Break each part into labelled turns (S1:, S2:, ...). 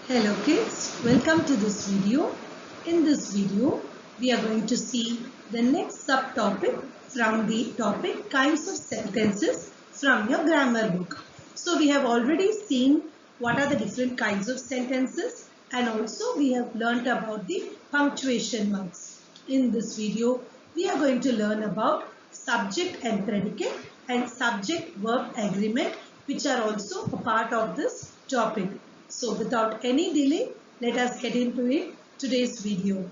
S1: Hello kids, welcome to this video. In this video, we are going to see the next subtopic from the topic kinds of sentences from your grammar book. So we have already seen what are the different kinds of sentences and also we have learnt about the punctuation marks. In this video, we are going to learn about subject and predicate and subject-verb agreement, which are also a part of this topic. So without any delay, let us get into it today's video.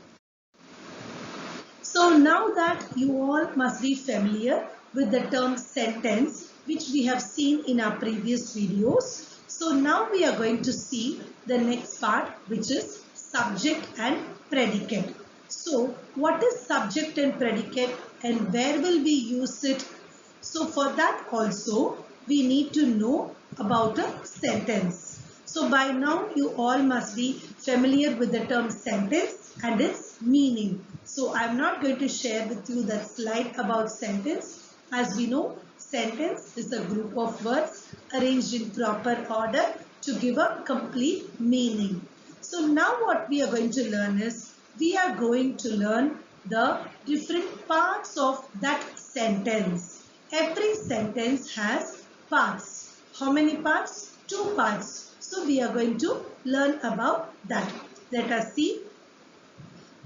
S1: So now that you all must be familiar with the term sentence, which we have seen in our previous videos. So now we are going to see the next part, which is subject and predicate. So what is subject and predicate and where will we use it? So for that also we need to know about a sentence. So by now you all must be familiar with the term sentence and its meaning. So I am not going to share with you that slide about sentence. As we know, sentence is a group of words arranged in proper order to give a complete meaning. So now what we are going to learn is, we are going to learn the different parts of that sentence. Every sentence has parts. How many parts? 2 parts. So we are going to learn about that. Let us see.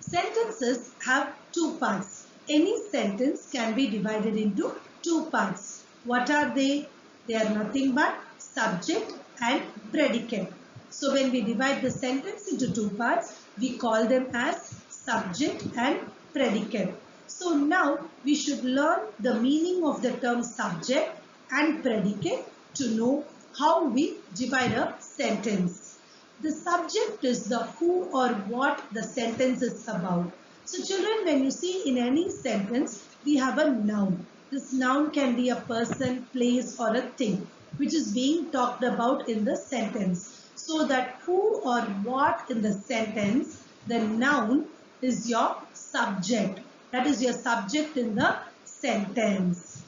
S1: Sentences have 2 parts. Any sentence can be divided into 2 parts. What are they? They are nothing but subject and predicate. So when we divide the sentence into 2 parts, we call them as subject and predicate. So now we should learn the meaning of the term subject and predicate to know how we divide a sentence. The subject is the who or what the sentence is about. So children, when you see in any sentence, we have a noun. This noun can be a person, place or a thing which is being talked about in the sentence. So that who or what in the sentence, the noun is your subject. That is your subject in the sentence.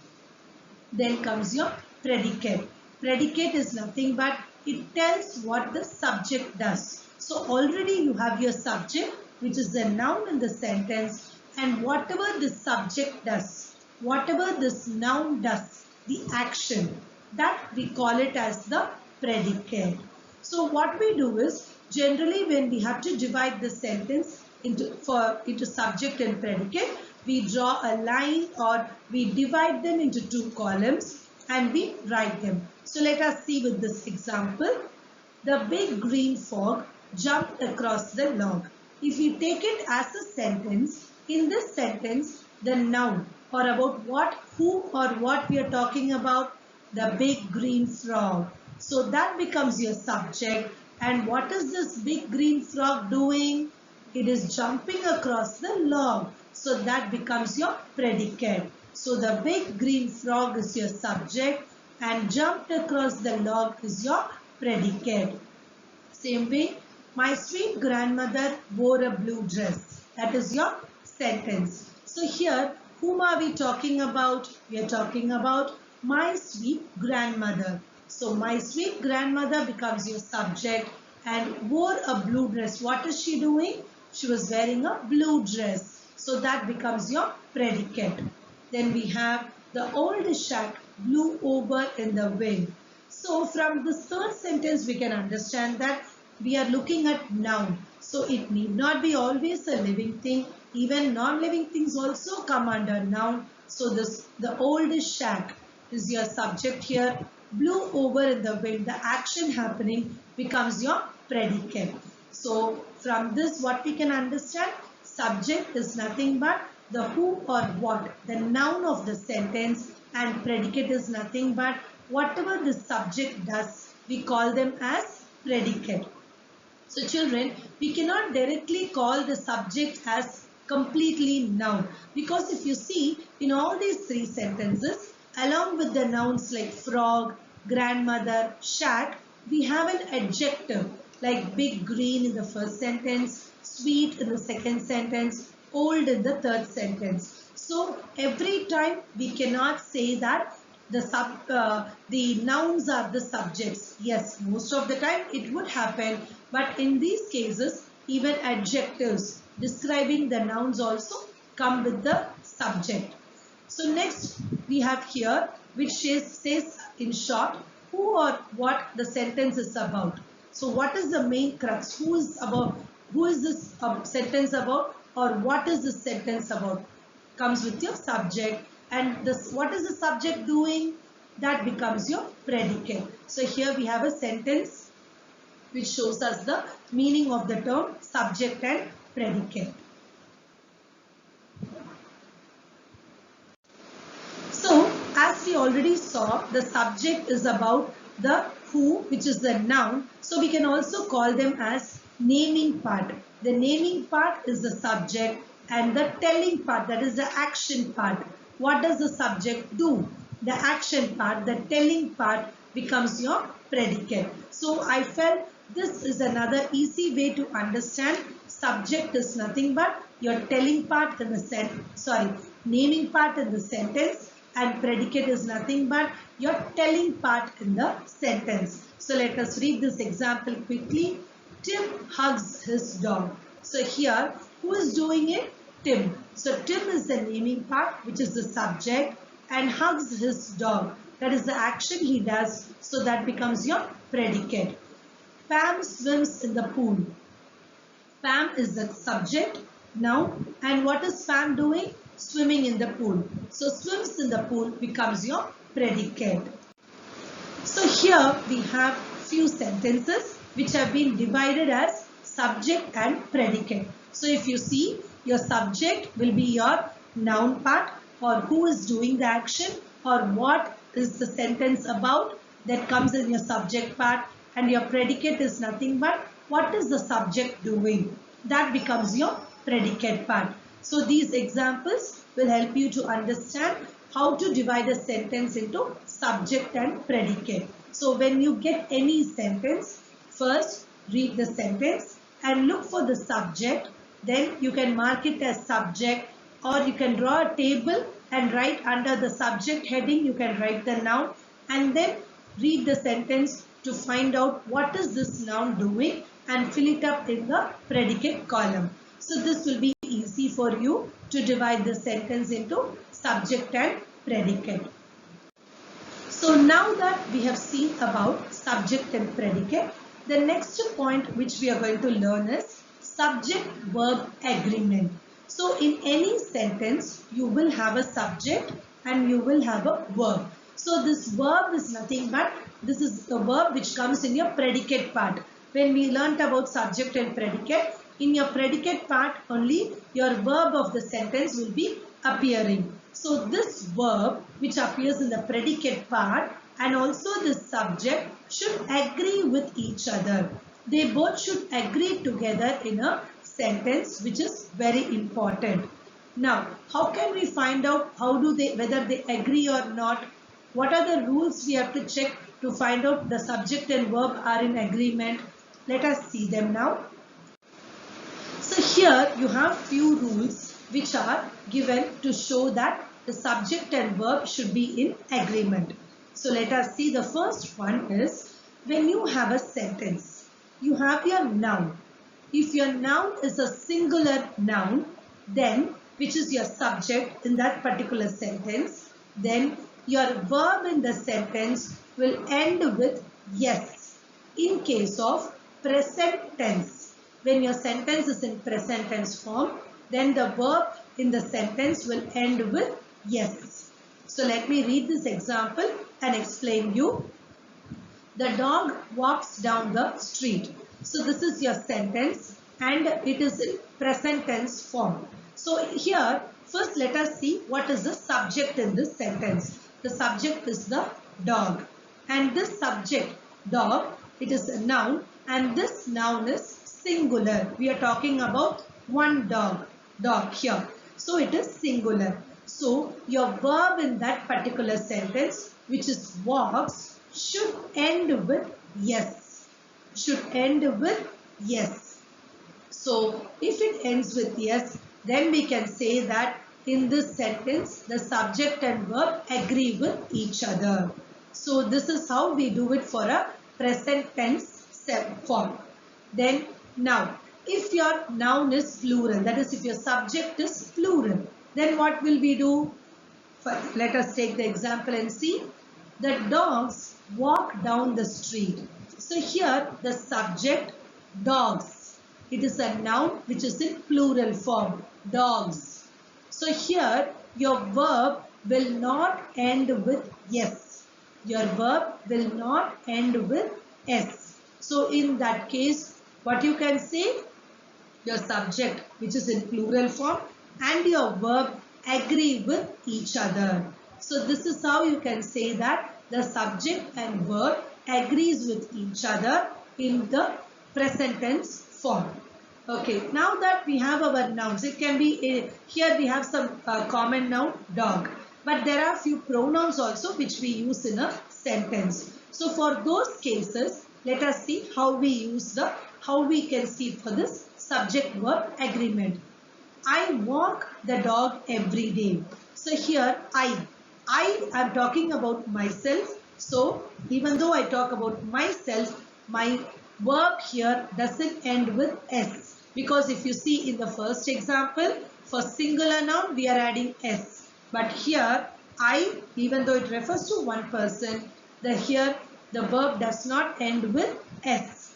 S1: Then comes your predicate. Predicate is nothing but it tells what the subject does. So already you have your subject, which is the noun in the sentence, and whatever the subject does, whatever this noun does, the action, that we call it as the predicate. So what we do is, generally when we have to divide the sentence into subject and predicate, we draw a line or we divide them into 2 columns and we write them. So let us see with this example. The big green frog jumped across the log. If we take it as a sentence, in this sentence, the noun or about what, who or what we are talking about, the big green frog. So that becomes your subject. And what is this big green frog doing? It is jumping across the log. So that becomes your predicate. So the big green frog is your subject and jumped across the log is your predicate. Same way, my sweet grandmother wore a blue dress. That is your sentence. So here, whom are we talking about? We are talking about my sweet grandmother. So my sweet grandmother becomes your subject and wore a blue dress. What is she doing? She was wearing a blue dress. So that becomes your predicate. Then we have the old shack blew over in the wind. So from this third sentence we can understand that we are looking at noun. So it need not be always a living thing. Even non-living things also come under noun. So the old shack is your subject here. Blew over in the wind. The action happening becomes your predicate. So from this what we can understand, subject is nothing but the who or what, the noun of the sentence, and predicate is nothing but whatever the subject does, we call them as predicate. So children, we cannot directly call the subject as completely noun, because if you see in all these 3 sentences, along with the nouns like frog, grandmother, shack, we have an adjective like big green in the first sentence, sweet in the second sentence, old in the third sentence. So every time we cannot say that the nouns are the subjects. Yes, most of the time it would happen, But in these cases, even adjectives describing the nouns also come with the subject. So next we have here, which says in short who or what the sentence is about. So what is the main crux? Who is this sentence about, or what is this sentence about? Comes with your subject, and this, what is the subject doing? That becomes your predicate. So here we have a sentence which shows us the meaning of the term subject and predicate. So, as we already saw, the subject is about the who, which is the noun. So, we can also call them as naming part. The naming part is the subject, and the telling part, that is the action part. What does the subject do? The action part, the telling part becomes your predicate. So, I felt this is another easy way to understand. Subject is nothing but your telling part in the naming part in the sentence, and predicate is nothing but your telling part in the sentence. So let us read this example quickly. Tim hugs his dog. So here, who is doing it? Tim. So Tim is the naming part, which is the subject, and hugs his dog. That is the action he does. So that becomes your predicate. Pam swims in the pool. Pam is the subject now, and what is Pam doing? Swimming in the pool. So swims in the pool becomes your predicate. So here we have few sentences which have been divided as subject and predicate. So if you see, your subject will be your noun part, or who is doing the action, or what is the sentence about, that comes in your subject part, and your predicate is nothing but what is the subject doing, that becomes your predicate part. So these examples will help you to understand how to divide a sentence into subject and predicate. So when you get any sentence, first read the sentence and look for the subject. Then you can mark it as subject, or you can draw a table and write under the subject heading, you can write the noun, and then read the sentence to find out what is this noun doing and fill it up in the predicate column. So this will be easy for you to divide the sentence into subject and predicate. So now that we have seen about subject and predicate, the next point which we are going to learn is subject-verb agreement. So in any sentence, you will have a subject and you will have a verb. So this verb is nothing but, this is the verb which comes in your predicate part. When we learnt about subject and predicate, in your predicate part only your verb of the sentence will be appearing. So this verb which appears in the predicate part and also this subject should agree with each other. They both should agree together in a sentence, which is very important. Now, how can we find out whether they agree or not? What are the rules we have to check to find out the subject and verb are in agreement? Let us see them now. So here you have few rules which are given to show that the subject and verb should be in agreement. So let us see. The first one is, when you have a sentence, you have your noun. If your noun is a singular noun, then which is your subject in that particular sentence, then your verb in the sentence will end with yes. In case of present tense, when your sentence is in present tense form, then the verb in the sentence will end with yes. So let me read this example and explain you. The dog walks down the street. So this is your sentence and it is in present tense form. So here, first let us see what is the subject in this sentence. The subject is the dog, and this subject, dog, it is a noun, and this noun is singular. We are talking about one dog here. So it is singular. So your verb in that particular sentence, which is walks, should end with yes. Should end with yes. So if it ends with yes, then we can say that in this sentence, the subject and verb agree with each other. So this is how we do it for a present tense form. then noun. If your noun is plural, that is if your subject is plural, then what will we do? Let us take the example and see. The dogs walk down the street. So here the subject dogs. It is a noun which is in plural form. Dogs. So here your verb will not end with yes. Your verb will not end with s. So in that case, what you can say? Your subject, which is in plural form, and your verb agree with each other. So this is how you can say that the subject and verb agrees with each other in the present tense form. Okay, now that we have our nouns, it can be here we have some common noun dog, but there are few pronouns also which we use in a sentence. So for those cases, let us see how we can see for this subject verb agreement. I walk the dog every day. So here I am talking about myself. So even though I talk about myself, my verb here doesn't end with s, because if you see in the first example, for singular noun we are adding s, but here I, even though it refers to one person, here the verb does not end with s.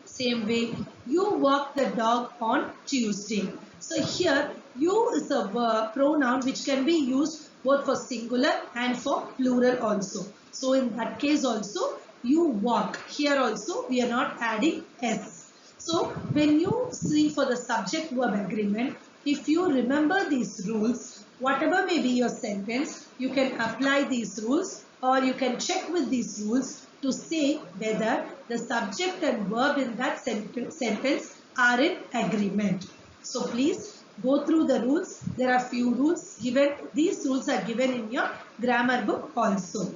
S1: Same way, you walk the dog on Tuesday. So here, you is a verb, pronoun which can be used both for singular and for plural also. So in that case also, you walk. Here also, we are not adding s. So when you see for the subject verb agreement, if you remember these rules, whatever may be your sentence, you can apply these rules, or you can check with these rules to say whether the subject and verb in that sentence are in agreement. So please go through the rules. There are few rules given. These rules are given in your grammar book also.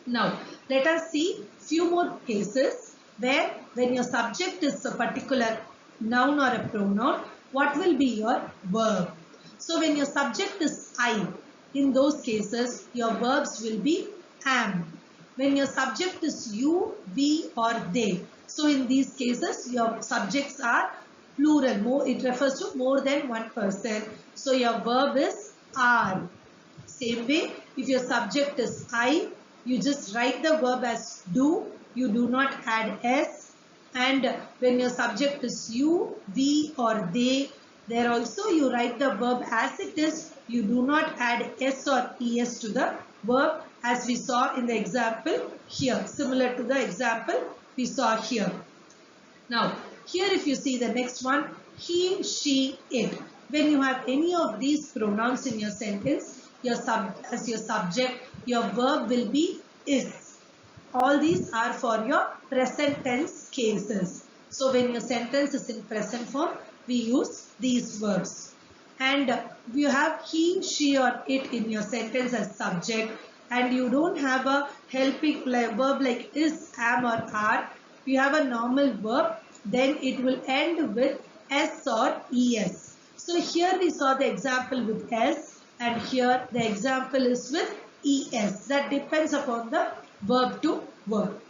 S1: Now let us see few more cases where when your subject is a particular noun or a pronoun, what will be your verb? So when your subject is I, in those cases your verbs will be am. When your subject is you, we or they, so in these cases your subjects are plural. More, it refers to more than one person. So your verb is are. Same way, if your subject is I, you just write the verb as do. You do not add s. And when your subject is you, we or they, there also you write the verb as it is. You do not add s or es to the verb, as we saw in the example here, similar to the example we saw here. Now, here if you see the next one, he, she, it. When you have any of these pronouns in your sentence, as your subject, your verb will be is. All these are for your present tense cases. So when your sentence is in present form, we use these verbs. And you have he, she or it in your sentence as subject, and you don't have a helping verb like is, am or are. You have a normal verb, then it will end with s or es. So here we saw the example with s, and here the example is with es. That depends upon the verb to verb.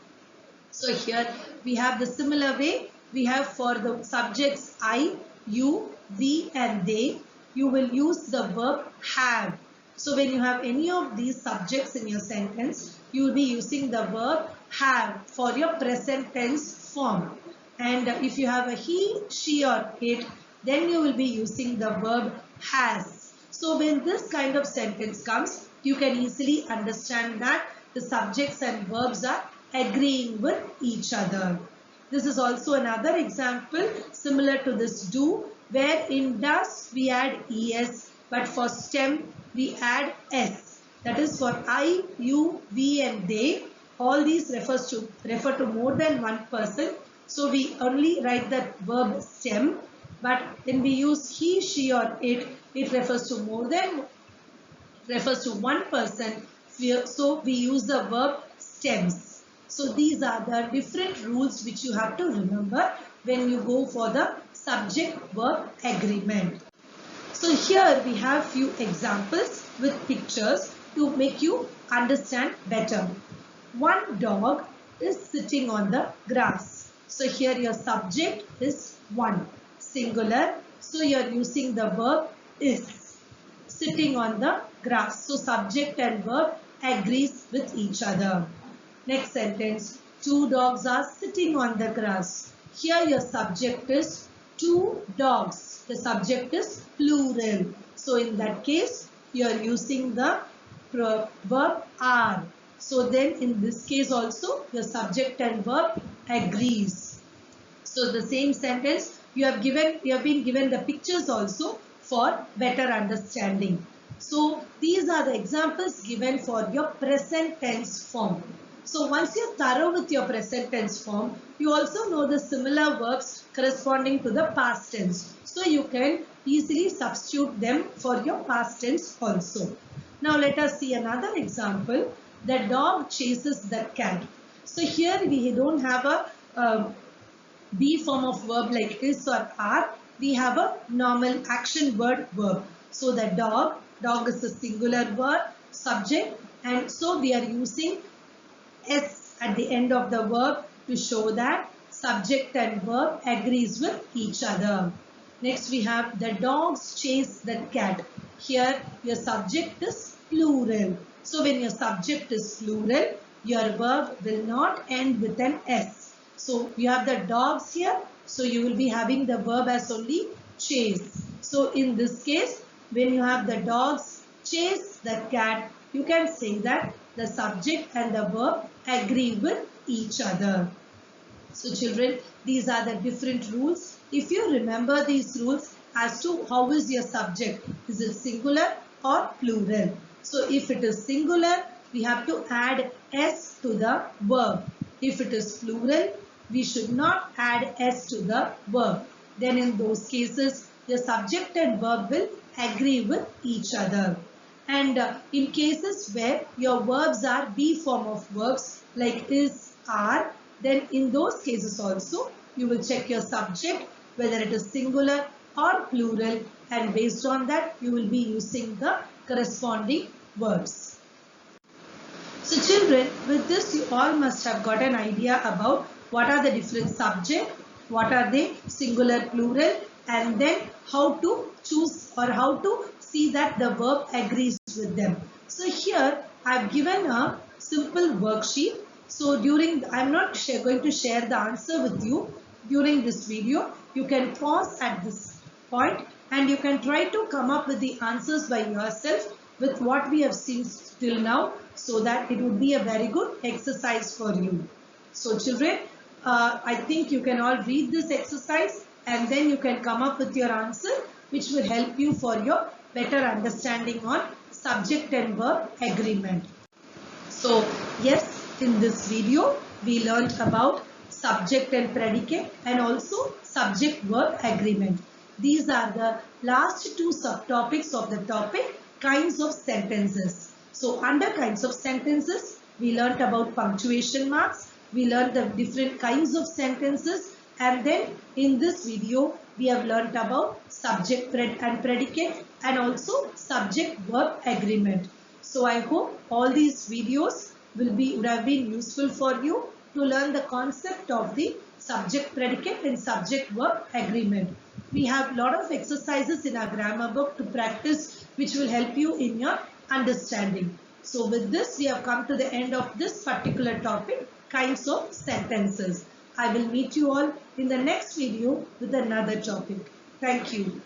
S1: So here we have the similar way. We have for the subjects I, you, we and they, you will use the verb have. So when you have any of these subjects in your sentence, you will be using the verb have for your present tense form. And if you have a he, she or it, then you will be using the verb has. So when this kind of sentence comes, you can easily understand that the subjects and verbs are agreeing with each other. This is also another example similar to this do, where in does we add es, but for stem we add s. That is for I, you, we and they. All these refer to more than one person. So we only write that verb stem. But when we use he, she or it, it refers to one person. So we use the verb stems. So these are the different rules which you have to remember when you go for the subject verb agreement. So here we have few examples with pictures to make you understand better. One dog is sitting on the grass. So here your subject is one, singular. So you are using the verb is, sitting on the grass. So subject and verb agrees with each other. Next sentence, two dogs are sitting on the grass. Here your subject is two dogs. The subject is plural. So in that case, you are using the verb are. So then in this case also, your subject and verb agrees. So the same sentence you have been given the pictures also for better understanding. So these are the examples given for your present tense form. So once you're thorough with your present tense form, you also know the similar verbs corresponding to the past tense. So you can easily substitute them for your past tense also. Now let us see another example. The dog chases the cat. So here we don't have a be form of verb like is or are. We have a normal action word verb. So the dog is a singular word, subject, and so we are using S at the end of the verb to show that subject and verb agrees with each other. Next we have the dogs chase the cat. Here your subject is plural. So when your subject is plural, your verb will not end with an S. So you have the dogs here. So you will be having the verb as only chase. So in this case, when you have the dogs chase the cat, you can say that the subject and the verb agree with each other. So children, these are the different rules. If you remember these rules as to how is your subject, is it singular or plural? So if it is singular, we have to add S to the verb. If it is plural, we should not add S to the verb. Then in those cases, the subject and verb will agree with each other. And in cases where your verbs are be form of verbs like is, are, then in those cases also you will check your subject whether it is singular or plural, and based on that you will be using the corresponding verbs. So children, with this you all must have got an idea about what are the different subject, what are they, singular, plural, and then how to choose or how to see that the verb agrees with them. So here I have given a simple worksheet. So I'm not going to share the answer with you during this video. You can pause at this point and you can try to come up with the answers by yourself with what we have seen till now, so that it would be a very good exercise for you. So children, I think you can all read this exercise and then you can come up with your answer, which will help you for your better understanding on subject and verb agreement. So yes, in this video we learned about subject and predicate and also subject verb agreement. These are the last two subtopics of the topic kinds of sentences. So under kinds of sentences, we learnt about punctuation marks, we learnt the different kinds of sentences, and then in this video we have learnt about subject and predicate and also subject verb agreement. So I hope all these videos would have been useful for you to learn the concept of the subject predicate and subject verb agreement. We have a lot of exercises in our grammar book to practice, which will help you in your understanding. So with this, we have come to the end of this particular topic, kinds of sentences. I will meet you all in the next video with another topic. Thank you.